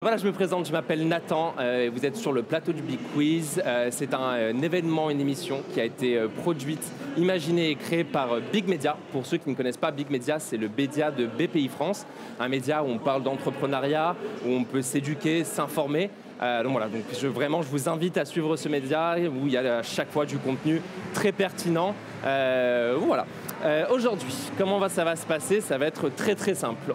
Voilà, je me présente, je m'appelle Nathan, vous êtes sur le plateau du Big Quiz. C'est un événement, une émission qui a été produite, imaginée et créée par Big Media. Pour ceux qui ne connaissent pas, Big Media, c'est le média de BPI France, un média où on parle d'entrepreneuriat, où on peut s'éduquer, s'informer. Donc voilà, donc vraiment, je vous invite à suivre ce média où il y a à chaque fois du contenu très pertinent. Voilà. Aujourd'hui, comment ça va se passer? Ça va être très très simple.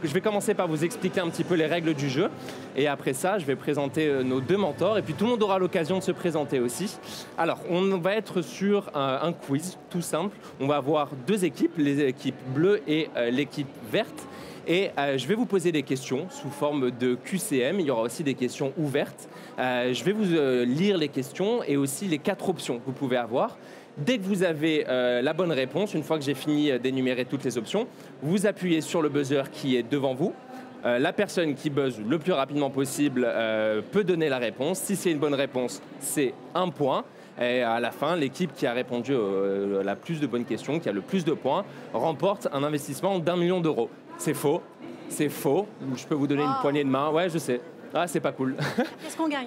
Je vais commencer par vous expliquer un petit peu les règles du jeu. Et après ça, je vais présenter nos deux mentors. Et puis tout le monde aura l'occasion de se présenter aussi. Alors, on va être sur un quiz tout simple. On va avoir deux équipes, les équipes bleues et l'équipe verte. Et je vais vous poser des questions sous forme de QCM. Il y aura aussi des questions ouvertes. Je vais vous lire les questions et aussi les 4 options que vous pouvez avoir. Dès que vous avez la bonne réponse, une fois que j'ai fini d'énumérer toutes les options, vous appuyez sur le buzzer qui est devant vous. La personne qui buzz le plus rapidement possible peut donner la réponse. Si c'est une bonne réponse, c'est 1 point. Et à la fin, l'équipe qui a répondu la plus de bonnes questions, qui a le plus de points, remporte un investissement d'1 million d'euros. C'est faux. C'est faux. Je peux vous donner une poignée de main. Ouais, je sais. Ah, c'est pas cool. Qu'est-ce qu'on gagne?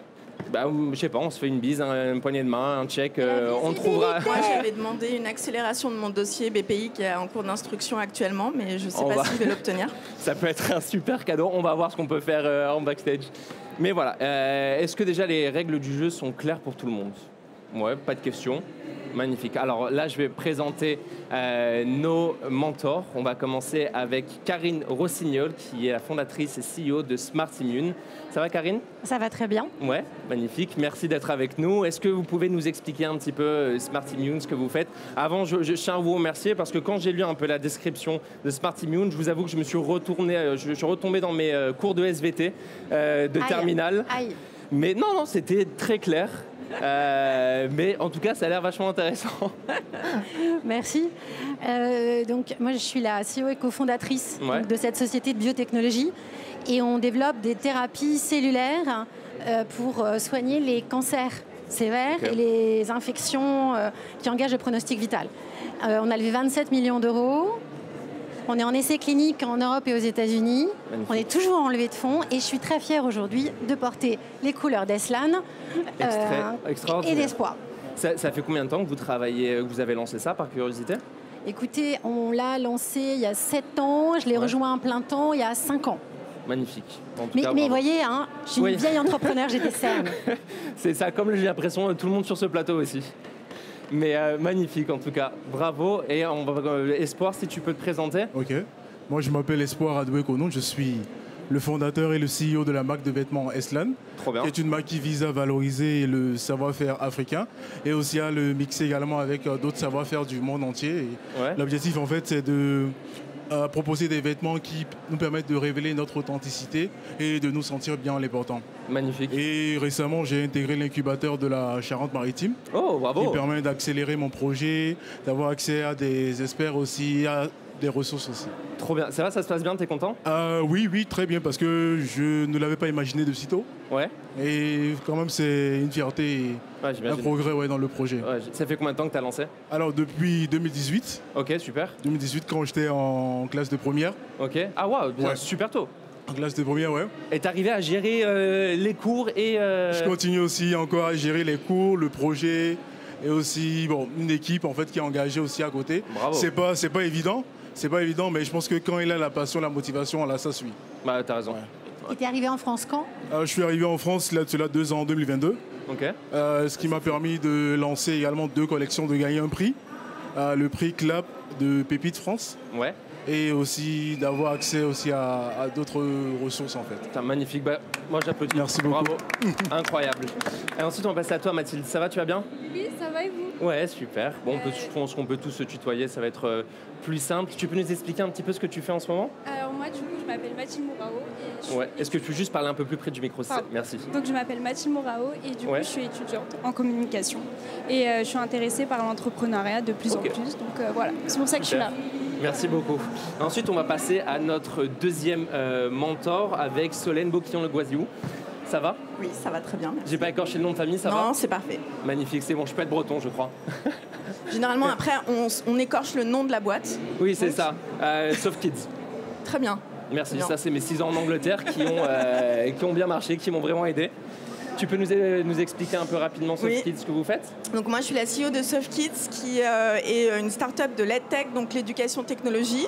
Je sais pas, on se fait une bise, une poignée de main, un check, on trouvera... Moi, j'avais demandé une accélération de mon dossier BPI qui est en cours d'instruction actuellement, mais je sais pas si je vais l'obtenir. Ça peut être un super cadeau, on va voir ce qu'on peut faire en backstage. Mais voilà, est-ce que déjà les règles du jeu sont claires pour tout le monde? Ouais, pas de questions. Magnifique. Alors là, je vais présenter nos mentors. On va commencer avec Karine Rossignol, qui est la fondatrice et CEO de Smart Immune. Ça va, Karine? Ça va très bien. Ouais, magnifique. Merci d'être avec nous. Est-ce que vous pouvez nous expliquer un petit peu Smart Immune, ce que vous faites? Avant, je tiens à vous remercier parce que quand j'ai lu un peu la description de Smart Immune, je vous avoue que je me suis retourné, je suis retombé dans mes cours de SVT de terminale. Aïe. Mais non, c'était très clair. Mais en tout cas, ça a l'air vachement intéressant. Merci. Donc, moi, je suis la CEO et cofondatrice de cette société de biotechnologie. Et on développe des thérapies cellulaires pour soigner les cancers sévères et les infections qui engagent le pronostic vital. On a levé 27 millions d'euros. On est en essai clinique en Europe et aux États-Unis. On est toujours en levée de fonds et je suis très fière aujourd'hui de porter les couleurs d'Eslan et d'Espoir. Ça fait combien de temps que vous travaillez, que vous avez lancé ça, par curiosité? Écoutez, on l'a lancé il y a 7 ans, je l'ai rejoint en plein temps il y a 5 ans. Magnifique. Mais vous voyez, hein, je suis une vieille entrepreneur, j'étais saine. C'est ça, comme j'ai l'impression, tout le monde sur ce plateau aussi. Mais magnifique en tout cas, bravo. Et Espoir, si tu peux te présenter. Ok, moi je m'appelle Espoir Adoué-Konon, je suis le fondateur et le CEO de la marque de vêtements Eslan. Trop bien. Qui est une marque qui vise à valoriser le savoir-faire africain et aussi à le mixer également avec d'autres savoir-faire du monde entier. L'objectif en fait c'est de proposer des vêtements qui nous permettent de révéler notre authenticité et de nous sentir bien en les portant. Magnifique. Et récemment, j'ai intégré l'incubateur de la Charente-Maritime. Oh, bravo. Qui permet d'accélérer mon projet, d'avoir accès à des experts aussi, à des ressources aussi. Trop bien. Ça va, ça se passe bien, t'es content? Oui, très bien, parce que je ne l'avais pas imaginé de sitôt. Ouais. Et quand même, c'est une fierté et un progrès dans le projet. Ouais, ça fait combien de temps que tu as lancé? Alors, depuis 2018. Ok, super. 2018, quand j'étais en classe de première. Ok. Ah, waouh, super tôt. En classe de première, ouais. Et t'es arrivé à gérer les cours et... Je continue aussi encore à gérer les cours, le projet et aussi une équipe en fait qui est engagée aussi à côté. Bravo. C'est pas évident. C'est pas évident, mais je pense que quand il a la passion, la motivation, là, ça suit. Bah, t'as raison. Et t'es arrivé en France quand? Je suis arrivé en France, là, 2 ans, en 2022. Ok. Ce qui m'a permis de lancer également 2 collections, de gagner un prix. Le prix CLAP de Pépite France. Ouais. Et aussi d'avoir accès aussi à d'autres ressources, en fait. Putain, magnifique. Bah, moi, j'applaudis. Merci beaucoup. Bravo. Incroyable. Et ensuite, on va passer à toi, Mathilde. Ça va, tu vas bien? Oui, ça va et vous? Ouais, super. Bon, je pense qu'on peut tous se tutoyer, ça va être plus simple. Tu peux nous expliquer un petit peu ce que tu fais en ce moment? Alors moi, du coup, je m'appelle Mathilde Mourao. Est-ce que tu peux juste parler un peu plus près du micro? Merci. Donc, je m'appelle Mathilde Mourao et du coup, je suis étudiante en communication. Et je suis intéressée par l'entrepreneuriat de plus en plus. Donc voilà, c'est pour ça que je suis là. Merci beaucoup. Ensuite, on va passer à notre deuxième mentor avec Solène Boquillon-Le Guaziou. Ça va? Oui, ça va très bien. J'ai pas écorché le nom de famille, ça va? Non, c'est parfait. Magnifique, c'est bon, je peux être breton, je crois. Généralement, après, on écorche le nom de la boîte. Oui, c'est ça. Sauf Kids. Très bien. Merci, ça c'est mes 6 ans en Angleterre qui ont bien marché, qui m'ont vraiment aidé. Tu peux nous expliquer un peu rapidement SoftKids ce que vous faites? Donc moi je suis la CEO de SoftKids qui est une start-up de l'EdTech, donc l'éducation technologie,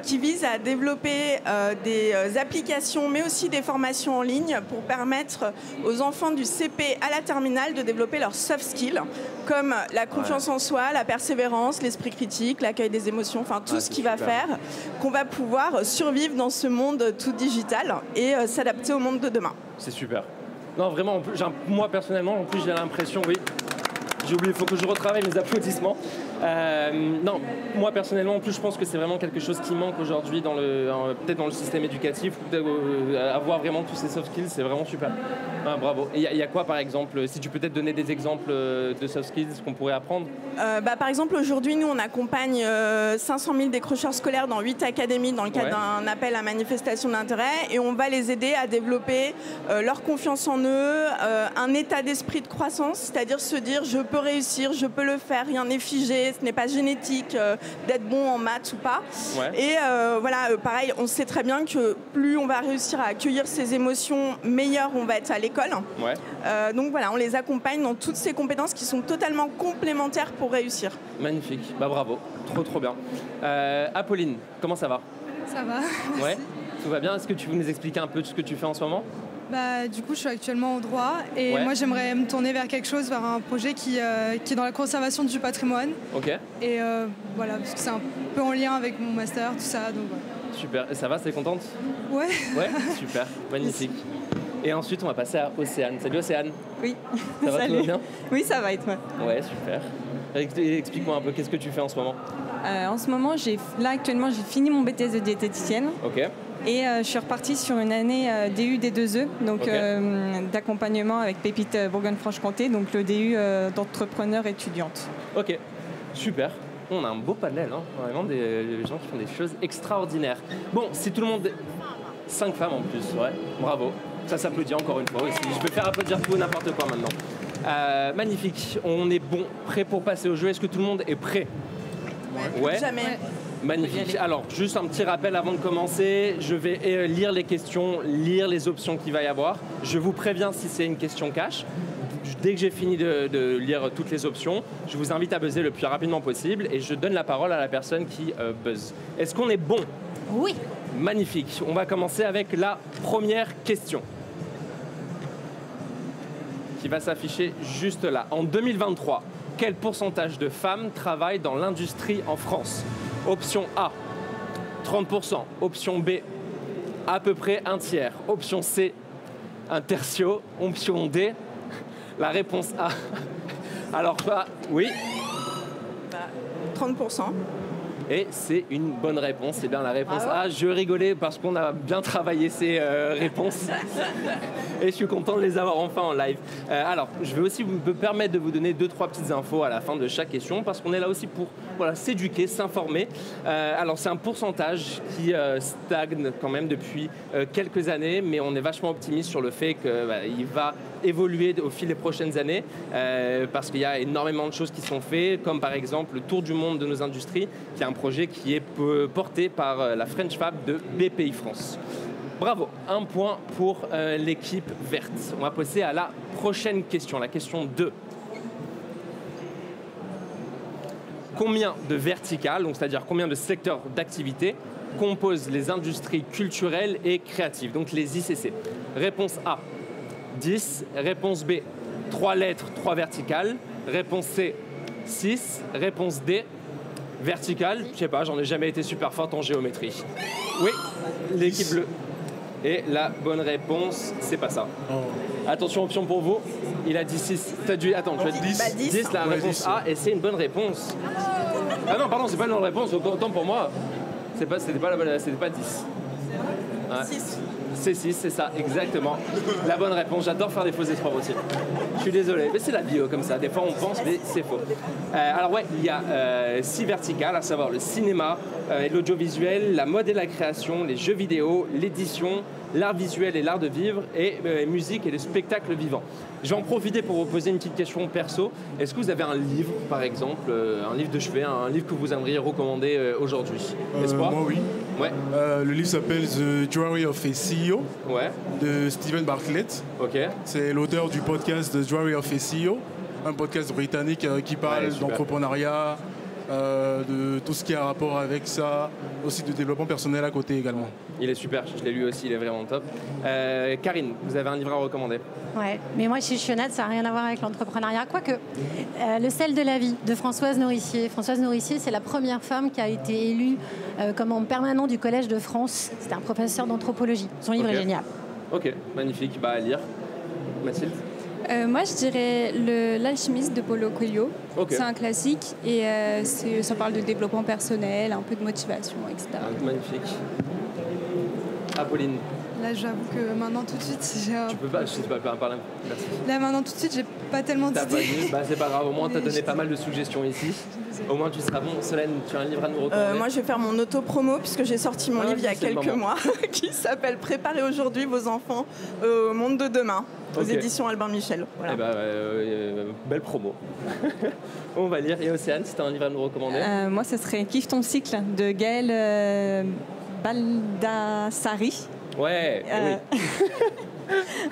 qui vise à développer des applications mais aussi des formations en ligne pour permettre aux enfants du CP à la terminale de développer leurs soft skills comme la confiance en soi, la persévérance, l'esprit critique, l'accueil des émotions, enfin tout ce qui va faire qu'on va pouvoir survivre dans ce monde tout digital et s'adapter au monde de demain. C'est super. Non, vraiment, moi personnellement, en plus j'ai l'impression, oui, j'ai oublié, il faut que je retravaille mes applaudissements. Non, moi personnellement, en plus je pense que c'est vraiment quelque chose qui manque aujourd'hui peut-être dans le système éducatif, avoir vraiment tous ces soft skills, c'est vraiment super. Ah, bravo. Et il y a quoi par exemple, si tu peux peut-être donner des exemples de soft skills qu'on pourrait apprendre? Par exemple, aujourd'hui, nous, on accompagne 500 000 décrocheurs scolaires dans 8 académies dans le cadre d'un appel à manifestation d'intérêt et on va les aider à développer leur confiance en eux, un état d'esprit de croissance, c'est-à-dire se dire je peux réussir, je peux le faire, rien n'est figé, ce n'est pas génétique d'être bon en maths ou pas. Et pareil, on sait très bien que plus on va réussir à accueillir ses émotions, meilleur on va être à l'école. Donc voilà, on les accompagne dans toutes ces compétences qui sont totalement complémentaires pour réussir. Magnifique, bravo, trop bien. Apolline, comment ça va? Ça va, ouais. Tout va bien, est-ce que tu veux nous expliquer un peu ce que tu fais en ce moment? Du coup, je suis actuellement au droit et moi, j'aimerais me tourner vers quelque chose, vers un projet qui est dans la conservation du patrimoine. Et voilà, parce que c'est un peu en lien avec mon master, tout ça, donc voilà. Super, et ça va, t'es contente? Ouais. Ouais, super, magnifique. Et ensuite, on va passer à Océane. Salut Océane. Oui. Ça va, tout va bien? Oui, ça va et toi? Ouais, super. Explique-moi un peu, qu'est-ce que tu fais en ce moment? En ce moment, actuellement, j'ai fini mon BTS de diététicienne. Et je suis repartie sur une année DU D2E, donc d'accompagnement avec Pépite Bourgogne-Franche-Comté, donc le DU d'entrepreneur étudiante. Ok, super. On a un beau panel, hein. Vraiment des gens qui font des choses extraordinaires. Bon, si tout le monde... 5 femmes en plus, ouais, bravo. Ça s'applaudit encore une fois aussi. Je peux faire applaudir tout n'importe quoi maintenant. Magnifique, on est bon, prêt pour passer au jeu. Est-ce que tout le monde est prêt? Ouais. Jamais. Magnifique. Alors, juste un petit rappel avant de commencer. Je vais lire les questions, lire les options qu'il va y avoir. Je vous préviens si c'est une question cash. Dès que j'ai fini de lire toutes les options, je vous invite à buzzer le plus rapidement possible et je donne la parole à la personne qui buzz. Est-ce qu'on est bon? Oui. Magnifique. On va commencer avec la première question qui va s'afficher juste là. En 2023, quel pourcentage de femmes travaillent dans l'industrie en France? Option A, 30%. Option B, à peu près un tiers. Option C, un tertio. Option D, la réponse A. Alors, oui. 30%. Et c'est une bonne réponse, c'est bien la réponse A. Je rigolais parce qu'on a bien travaillé ces réponses et je suis content de les avoir enfin en live. Alors, je vais aussi me permettre de vous donner 2-3 petites infos à la fin de chaque question parce qu'on est là aussi pour s'éduquer, s'informer. Alors, c'est un pourcentage qui stagne quand même depuis quelques années, mais on est vachement optimiste sur le fait qu'il va évoluer au fil des prochaines années parce qu'il y a énormément de choses qui sont faites, comme par exemple le tour du monde de nos industries, qui est un projet qui est porté par la French Fab de BPI France. Bravo, un point pour l'équipe verte. On va passer à la prochaine question, la question 2. Combien de verticales, donc c'est-à-dire combien de secteurs d'activité, composent les industries culturelles et créatives, donc les ICC? Réponse A, 10. Réponse B, 3 lettres, 3 verticales. Réponse C, 6. Réponse D, verticale. Je sais pas, j'en ai jamais été super forte en géométrie. Oui, l'équipe bleue. Et la bonne réponse, c'est pas ça. Attention, option pour vous. Il a dit 6. T'as dû... Attends, tu as dit 10, la réponse A, et c'est une bonne réponse. Ah non, pardon, c'est pas une bonne réponse. Autant pour moi. C'était pas 10. Ouais. 6. C'est 6, c'est ça, exactement. La bonne réponse. J'adore faire des fausses espoirs aussi. Je suis désolé, mais c'est la bio comme ça. Des fois, on pense, mais c'est faux. Alors ouais, il y a 6 verticales, à savoir le cinéma, l'audiovisuel, la mode et la création, les jeux vidéo, l'édition, l'art visuel et l'art de vivre, et musique et le spectacle vivant. Je vais en profiter pour vous poser une petite question perso. Est-ce que vous avez un livre, par exemple, un livre de chevet, un livre que vous aimeriez recommander aujourd'hui? Moi, oui. Ouais. Le livre s'appelle The Diary of a CEO de Stephen Bartlett. Okay. C'est l'auteur du podcast The Diary of a CEO, un podcast britannique qui parle d'entrepreneuriat, de tout ce qui a rapport avec ça, aussi de développement personnel à côté également. Il est super, je l'ai lu aussi, il est vraiment top. Karine, vous avez un livre à recommander? Ouais, mais moi je suis chionnette, ça n'a rien à voir avec l'entrepreneuriat. Quoique, Le sel de la vie de Françoise Nourricier. Françoise Nourricier, c'est la première femme qui a été élue comme membre permanent du Collège de France. C'était un professeur d'anthropologie. Son livre est génial. Ok, magnifique, à lire. Mathilde? Moi, je dirais L'Alchimiste de Paulo Coelho. C'est un classique et ça parle de développement personnel, un peu de motivation, etc. Magnifique. Apolline? Là, j'avoue que maintenant, tout de suite, Tu peux pas, je sais pas parler. Merci. Là, maintenant, tout de suite, j'ai pas tellement d'idées. C'est pas grave, au moins, tu as donné pas mal de suggestions ici. Au moins, tu seras bon. Solène, tu as un livre à nous recommander? Moi, je vais faire mon auto-promo puisque j'ai sorti mon livre il y a quelques mois qui s'appelle « Préparez aujourd'hui vos enfants au monde de demain » aux éditions Albin Michel. Voilà. Belle promo. On va lire. Et Océane, si tu as un livre à nous recommander? Moi, ce serait « Kiffe ton cycle » de Gaëlle Baldassari. Ouais, oui.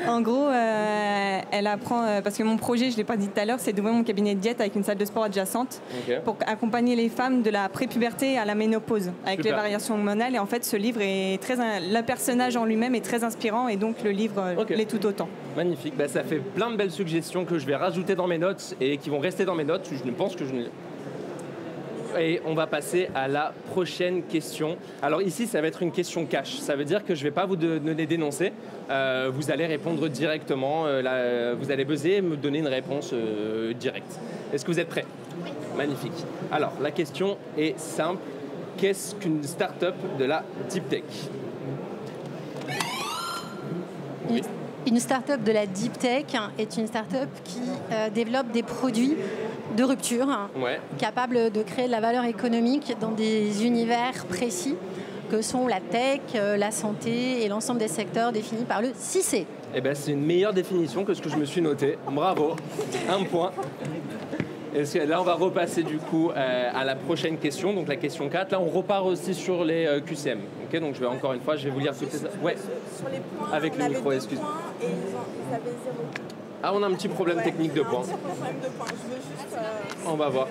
En gros, elle apprend, parce que mon projet, je ne l'ai pas dit tout à l'heure, c'est d'ouvrir mon cabinet de diète avec une salle de sport adjacente pour accompagner les femmes de la prépuberté à la ménopause avec les variations hormonales. Et en fait, ce livre est le personnage en lui-même est très inspirant et donc le livre l'est tout autant. Magnifique, ça fait plein de belles suggestions que je vais rajouter dans mes notes et qui vont rester dans mes notes. Je pense que je ne... Et on va passer à la prochaine question. Alors ici, ça va être une question cash. Ça veut dire que je ne vais pas vous donner d'énoncé. Vous allez répondre directement. Vous allez buzzer et me donner une réponse directe. Est-ce que vous êtes prêts? Oui. Magnifique. Alors, la question est simple. Qu'est-ce qu'une start-up de la Deep Tech? Oui. Une start-up de la Deep Tech est une start-up qui développe des produits de rupture, capables de créer de la valeur économique dans des univers précis que sont la tech, la santé et l'ensemble des secteurs définis par le 6C. C'est une meilleure définition que ce que je me suis noté. Bravo, 1 point. Et là, on va repasser du coup à la prochaine question, donc la question 4. Là, on repart aussi sur les QCM. Okay, donc, je vais encore une fois, je vais vous lire toutes les... Ouais, sur les points, avec le micro, excuse. Et ils avaient 0. Ah, on a un petit problème technique de points. Un petit problème de points. Je veux juste... On va voir.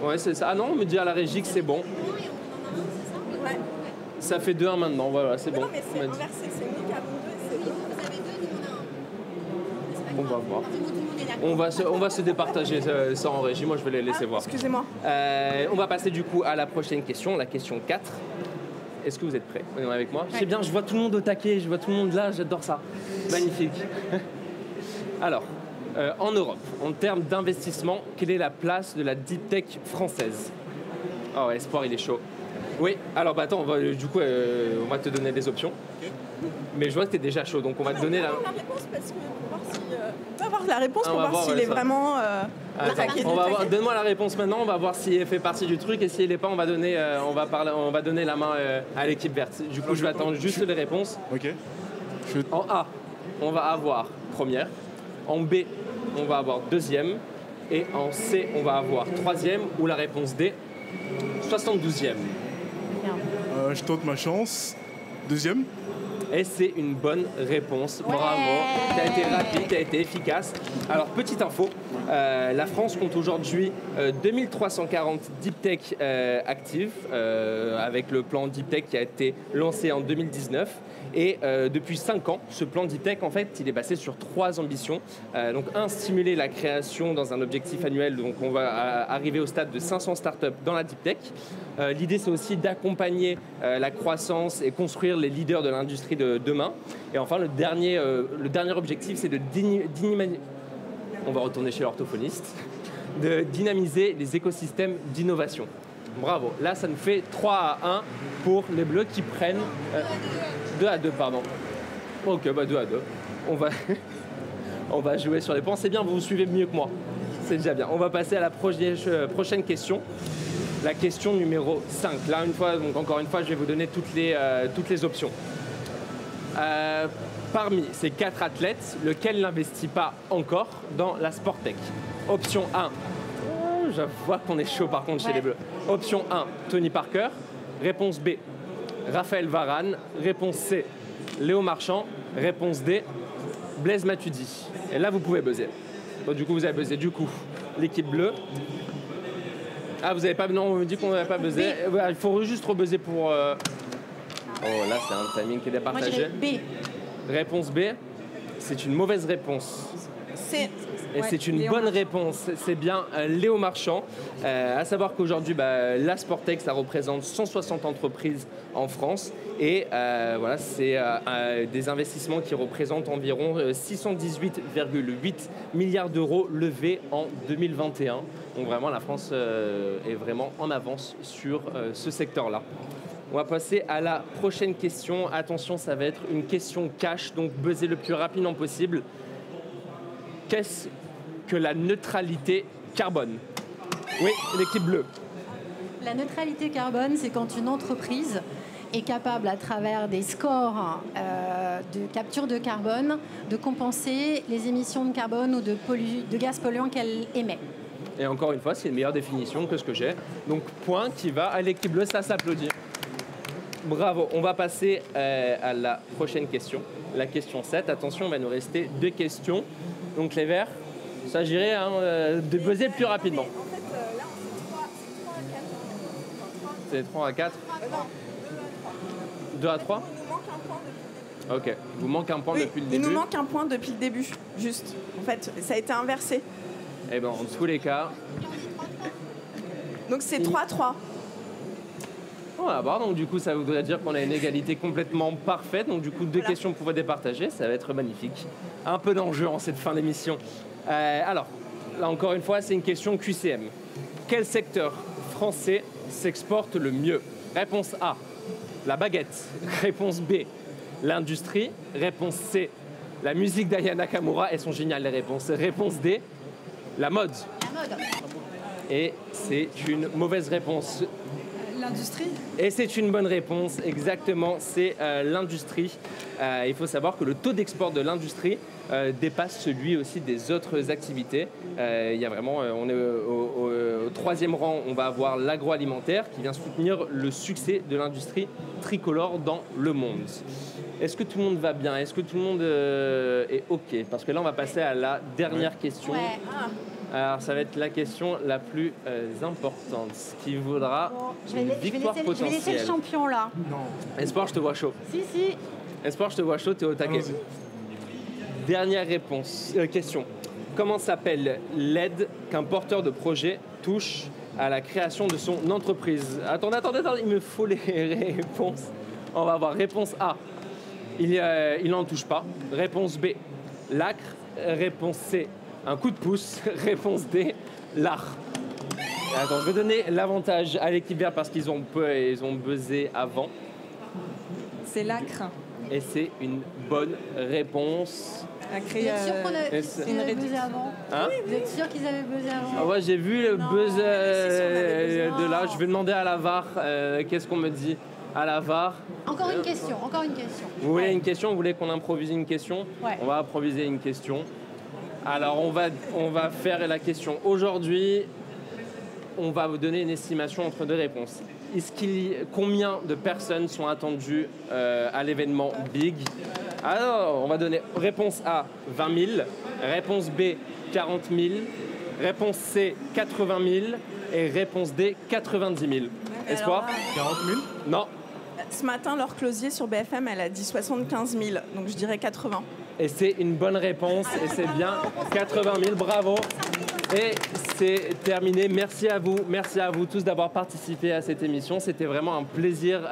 Ouais, c'est ça. Ah non, on me dit à la régie que c'est bon. Ouais. Ça fait 2-1 maintenant, voilà, c'est bon. Non, mais c'est inversé, c'est nous qui avons 2 et c'est bon. Vous avez 2, nous on a 1. On va voir. On va se départager ça en régie. Moi, je vais les laisser voir. Excusez-moi. On va passer du coup à la prochaine question, la question 4. Est-ce que vous êtes prêts? Vous êtes avec moi? C'est bien, je vois tout le monde au taquet, je vois tout le monde là, j'adore ça. Magnifique. Alors, en Europe, en termes d'investissement, quelle est la place de la deep tech française? Oh, Espoir, il est chaud. Oui, alors attends, du coup, on va te donner des options. Mais je vois que tu es déjà chaud, donc on va te donner la réponse parce que pour voir si... on va voir la réponse pour voir s'il est vraiment... Donne-moi la réponse maintenant, on va voir s'il fait partie du truc et s'il n'est pas, on va donner la main à l'équipe verte. Du coup, je vais attendre juste les réponses. Ok. En A, on va avoir première. En B, on va avoir deuxième. Et en C, on va avoir troisième. Ou la réponse D, 72e. Je tente ma chance. Deuxième. Et c'est une bonne réponse. Bravo. Tu as été rapide, tu as été efficace. Alors, petite info, la France compte aujourd'hui 2340 Deep Tech actives avec le plan Deep Tech qui a été lancé en 2019. Et depuis 5 ans, ce plan Deep Tech, en fait, il est basé sur 3 ambitions. Donc, stimuler la création dans un objectif annuel. Donc, on va arriver au stade de 500 startups dans la Deep Tech. L'idée, c'est aussi d'accompagner la croissance et construire les leaders de l'industrie de demain. Et enfin, le dernier objectif, c'est de on va retourner chez l'orthophoniste, de dynamiser les écosystèmes d'innovation. Bravo. Là, ça nous fait 3-1 pour les Bleus qui prennent... 2-2, pardon. Ok, 2-2. On va jouer sur les points. C'est bien, vous suivez mieux que moi. C'est déjà bien. On va passer à la prochaine question. La question numéro 5. Là, encore une fois, je vais vous donner toutes les options. Parmi ces 4 athlètes, lequel n'investit pas encore dans la Sportec? Option 1. Je vois qu'on est chaud par contre chez les Bleus. Option 1, Tony Parker. Réponse B, Raphaël Varane. Réponse C, Léo Marchand. Réponse D, Blaise Matuidi. Et là, vous pouvez buzzer. Bon, du coup, vous avez buzzé. Du coup, l'équipe bleue. Ah, vous n'avez pas... Non, on me dit qu'on n'avait pas buzzé. Il faut juste rebuzzer pour... Oh, là, c'est un timing qui est départagé. Moi, B. Réponse B, c'est une mauvaise réponse. Et c'est une bonne réponse, c'est bien Léo Marchand. À savoir qu'aujourd'hui, la Sportec, ça représente 160 entreprises en France. Et voilà, c'est des investissements qui représentent environ 618,8 milliards d'euros levés en 2021. Donc vraiment, la France est vraiment en avance sur ce secteur-là. On va passer à la prochaine question. Attention, ça va être une question cash, donc buzzez le plus rapidement possible. Qu'est-ce que la neutralité carbone? Oui, l'équipe bleue. La neutralité carbone, c'est quand une entreprise est capable, à travers des scores de capture de carbone, de compenser les émissions de carbone ou de gaz polluants qu'elle émet. Et encore une fois, c'est une meilleure définition que ce que j'ai. Donc, point qui va à l'équipe bleue, ça s'applaudit. Bravo, on va passer à la prochaine question. La question 7. Attention, il va nous rester 2 questions. Donc les verts, il s'agirait de buzzer plus rapidement. En fait, là, c'est 3 à 4. C'est 2 à 3. 2 à 3 Il nous manque un point depuis le début. Ok, vous manque un point depuis le début. Il nous manque un point depuis le début, juste. En fait, ça a été inversé. Eh bien, en tous les cas... Donc c'est 3 à 3. On va voir, donc du coup ça voudrait dire qu'on a une égalité complètement parfaite, donc du coup 2 questions pour départager, ça va être magnifique. Un peu d'enjeu en cette fin d'émission. Alors, là encore une fois, c'est une question QCM. Quel secteur français s'exporte le mieux? Réponse A, la baguette. Réponse B, l'industrie. Réponse C, la musique d'Aya Nakamura. Elles sont géniales les réponses. Réponse D, la mode. La mode. Et c'est une mauvaise réponse. L'industrie. Et c'est une bonne réponse, exactement, c'est l'industrie. Il faut savoir que le taux d'export de l'industrie dépasse celui aussi des autres activités. Il y a vraiment, on est au 3e rang, on va avoir l'agroalimentaire qui vient soutenir le succès de l'industrie tricolore dans le monde. Est-ce que tout le monde va bien? Est-ce que tout le monde est OK? Parce que là, on va passer à la dernière question. Ouais. Alors, ça va être la question la plus importante, ce qui vaudra une victoire potentielle. Je vais laisser le champion, là. Non. Espoir, je te vois chaud. Si. Espoir, je te vois chaud, t'es au taquet. Dernière question. Comment s'appelle l'aide qu'un porteur de projet touche à la création de son entreprise? Attendez, il me faut les réponses. On va voir. Réponse A, il n'en touche pas. Réponse B, l'acre. Réponse C, un coup de pouce. Réponse D, l'art. Attends, je vais donner l'avantage à l'équipe verte parce qu'ils ont buzzé avant. C'est l'acre. Et c'est une bonne réponse. Vous êtes sûr qu'ils avaient buzzé avant? Hein? Vous êtes sûr qu'ils avaient buzzé avant? Ah ouais, j'ai vu le buzz de là. Je vais demander à la VAR qu'est-ce qu'on me dit. À la VAR. Encore une question. Vous voulez une question? Vous voulez qu'on improvise une question? Ouais. On va improviser une question. Alors, on va faire la question. Aujourd'hui, on va vous donner une estimation entre 2 réponses. Combien de personnes sont attendues à l'événement Big? Alors, on va donner réponse A, 20 000. Réponse B, 40 000. Réponse C, 80 000. Et réponse D, 90 000. Espoir? 40 000? Non. Ce matin, Laure Closier sur BFM, elle a dit 75 000. Donc je dirais 80. Et c'est une bonne réponse. Et c'est bien 80 000. Bravo. Et c'est terminé. Merci à vous tous d'avoir participé à cette émission. C'était vraiment un plaisir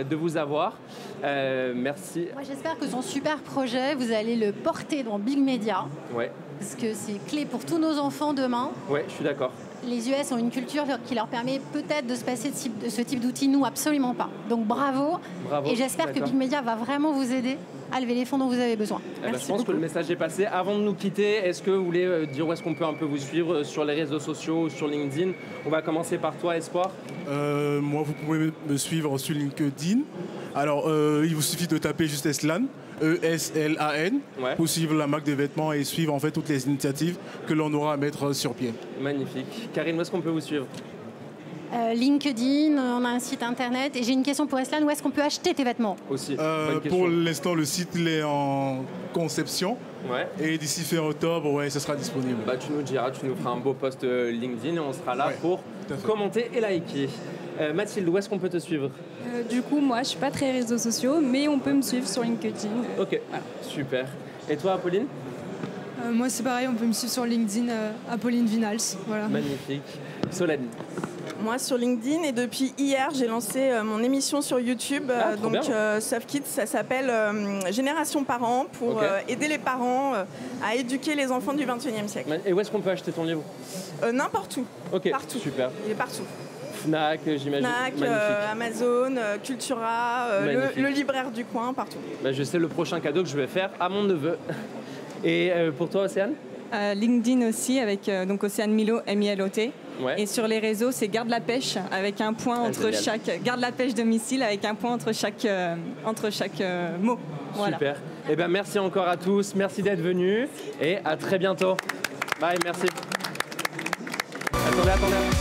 de vous avoir. Merci. Moi, j'espère que son super projet, vous allez le porter dans Big Media. Ouais. Parce que c'est clé pour tous nos enfants demain. Ouais, je suis d'accord. Les US ont une culture qui leur permet peut-être de se passer de ce type d'outils. Nous, absolument pas. Donc bravo. Et j'espère que Big Media va vraiment vous aider à lever les fonds dont vous avez besoin. Je pense que le message est passé. Avant de nous quitter, est-ce que vous voulez dire où est-ce qu'on peut un peu vous suivre sur les réseaux sociaux ou sur LinkedIn? On va commencer par toi, Espoir. Moi, vous pouvez me suivre sur LinkedIn. Alors, il vous suffit de taper juste Eslan. ESLAN, pour suivre la marque de vêtements et suivre en fait toutes les initiatives que l'on aura à mettre sur pied. Magnifique. Karine, où est-ce qu'on peut vous suivre? LinkedIn, on a un site internet. Et j'ai une question pour Eslan, où est-ce qu'on peut acheter tes vêtements aussi? Pour l'instant, le site il est en conception. Et d'ici fin octobre, ce sera disponible. Bah, tu nous diras, tu nous feras un beau post LinkedIn et on sera là pour commenter et liker. Mathilde, où est-ce qu'on peut te suivre? Du coup, moi, je suis pas très réseaux sociaux, mais on peut me suivre sur LinkedIn. Ok, voilà. Super. Et toi, Apolline? Moi, c'est pareil, on peut me suivre sur LinkedIn, Apolline Vinals. Voilà. Magnifique. Solène? Moi, sur LinkedIn, et depuis hier, j'ai lancé mon émission sur YouTube. Soft Kids, ça s'appelle Génération Parents, pour aider les parents à éduquer les enfants du 21e siècle. Et où est-ce qu'on peut acheter ton livre? N'importe où. Ok, partout. Super. Il est partout. Fnac, j'imagine. Fnac, Amazon, Cultura, le libraire du coin, partout. Bah, je sais le prochain cadeau que je vais faire à mon neveu. Et pour toi, Océane? LinkedIn aussi, avec donc Océane Milot, M-I-L-O-T. Et sur les réseaux, c'est Garde la pêche, avec un point entre chaque... Garde la pêche domicile, avec un point entre chaque mot. Voilà. Super. Eh ben, merci encore à tous. Merci d'être venus. Et à très bientôt. Bye, merci. Attendez.